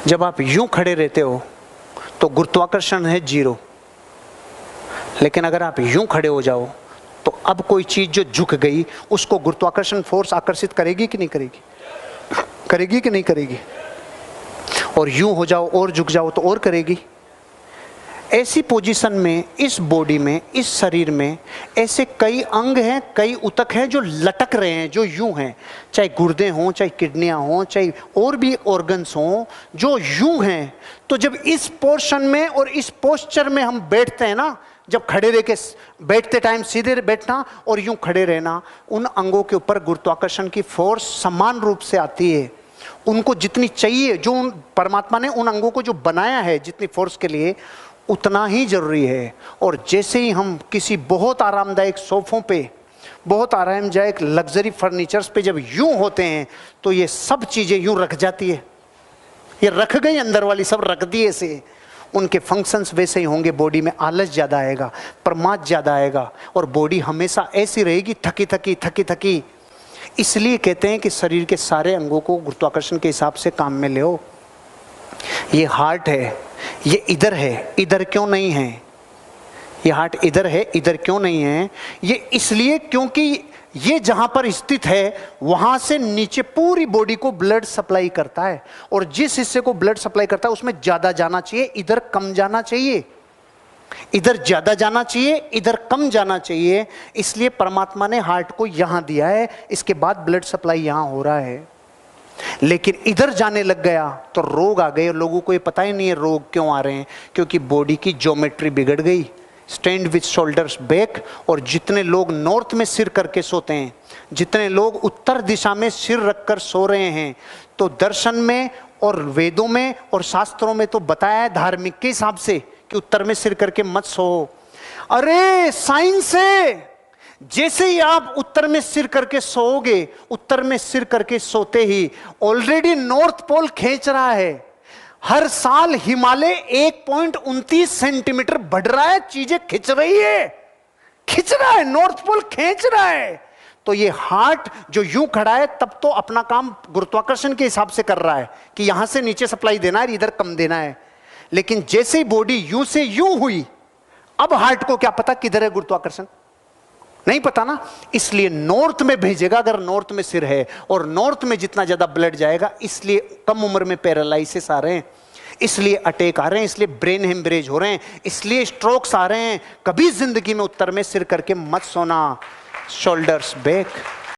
जब आप यूं खड़े रहते हो तो गुरुत्वाकर्षण है 0, लेकिन अगर आप यूं खड़े हो जाओ तो अब कोई चीज जो झुक गई उसको गुरुत्वाकर्षण फोर्स आकर्षित करेगी कि नहीं करेगी? करेगी कि नहीं करेगी? और यूं हो जाओ और झुक जाओ तो और करेगी। ऐसी पोजीशन में, इस बॉडी में, इस शरीर में ऐसे कई अंग हैं, कई ऊतक हैं जो लटक रहे हैं, जो यूं हैं, चाहे गुर्दे हों, चाहे किडनियां हों, चाहे और भी ऑर्गन्स हों, जो यूं हैं। तो जब इस पोर्शन में और इस पोस्चर में हम बैठते हैं ना, जब खड़े रह के बैठते टाइम सीधे बैठना और यूं खड़े रहना, उन अंगों के ऊपर गुरुत्वाकर्षण की फोर्स समान रूप से आती है। उनको जितनी चाहिए, जो परमात्मा ने उन अंगों को जो बनाया है जितनी फोर्स के लिए, उतना ही जरूरी है। और जैसे ही हम किसी बहुत आरामदायक सोफों पे, बहुत आरामदायक लग्जरी फर्नीचर्स पे जब यूं होते हैं तो ये सब चीजें यूं रख जाती है। ये रख गई, अंदर वाली सब रख दी ऐसे। उनके फंक्शंस वैसे ही होंगे। बॉडी में आलस ज़्यादा आएगा, प्रमाद ज़्यादा आएगा और बॉडी हमेशा ऐसी रहेगी, थकी थकी थकी थकी। इसलिए कहते हैं कि शरीर के सारे अंगों को गुरुत्वाकर्षण के हिसाब से काम में ले। ये हार्ट है, ये इधर है, इधर क्यों नहीं है? ये हार्ट इधर है, इधर क्यों नहीं है? ये इसलिए क्योंकि ये जहां पर स्थित है वहां से नीचे पूरी बॉडी को ब्लड सप्लाई करता है, और जिस हिस्से को ब्लड सप्लाई करता है उसमें ज्यादा जाना चाहिए, इधर कम जाना चाहिए। इधर ज्यादा जाना चाहिए, इधर कम जाना चाहिए। इसलिए परमात्मा ने हार्ट को यहां दिया है, इसके बाद ब्लड सप्लाई यहां हो रहा है। लेकिन इधर जाने लग गया तो रोग आ गए। लोगों को ये पता ही नहीं है रोग क्यों आ रहे हैं, क्योंकि बॉडी की ज्योमेट्री बिगड़ गई। Stand with shoulders back. और जितने लोग नॉर्थ में सिर करके सोते हैं, जितने लोग उत्तर दिशा में सिर रखकर सो रहे हैं, तो दर्शन में और वेदों में और शास्त्रों में तो बताया है धार्मिक के हिसाब से कि उत्तर में सिर करके मत सो। अरे साइंस है, जैसे ही आप उत्तर में सिर करके सोओगे, उत्तर में सिर करके सोते ही ऑलरेडी नॉर्थ पोल खींच रहा है। हर साल हिमालय 1.29 सेंटीमीटर बढ़ रहा है, चीजें खिंच रही है, खिंच रहा है, नॉर्थ पोल खींच रहा है। तो ये हार्ट जो यूं खड़ा है तब तो अपना काम गुरुत्वाकर्षण के हिसाब से कर रहा है कि यहां से नीचे सप्लाई देना है, इधर कम देना है। लेकिन जैसे ही बॉडी यूं से यूं हुई, अब हार्ट को क्या पता किधर है गुरुत्वाकर्षण? नहीं पता ना। इसलिए नॉर्थ में भेजेगा, अगर नॉर्थ में सिर है, और नॉर्थ में जितना ज्यादा ब्लड जाएगा, इसलिए कम उम्र में पैरालाइसिस आ रहे हैं, इसलिए अटैक आ रहे हैं, इसलिए ब्रेन हेमरेज हो रहे हैं, इसलिए स्ट्रोक्स आ रहे हैं। कभी जिंदगी में उत्तर में सिर करके मत सोना। Shoulders back.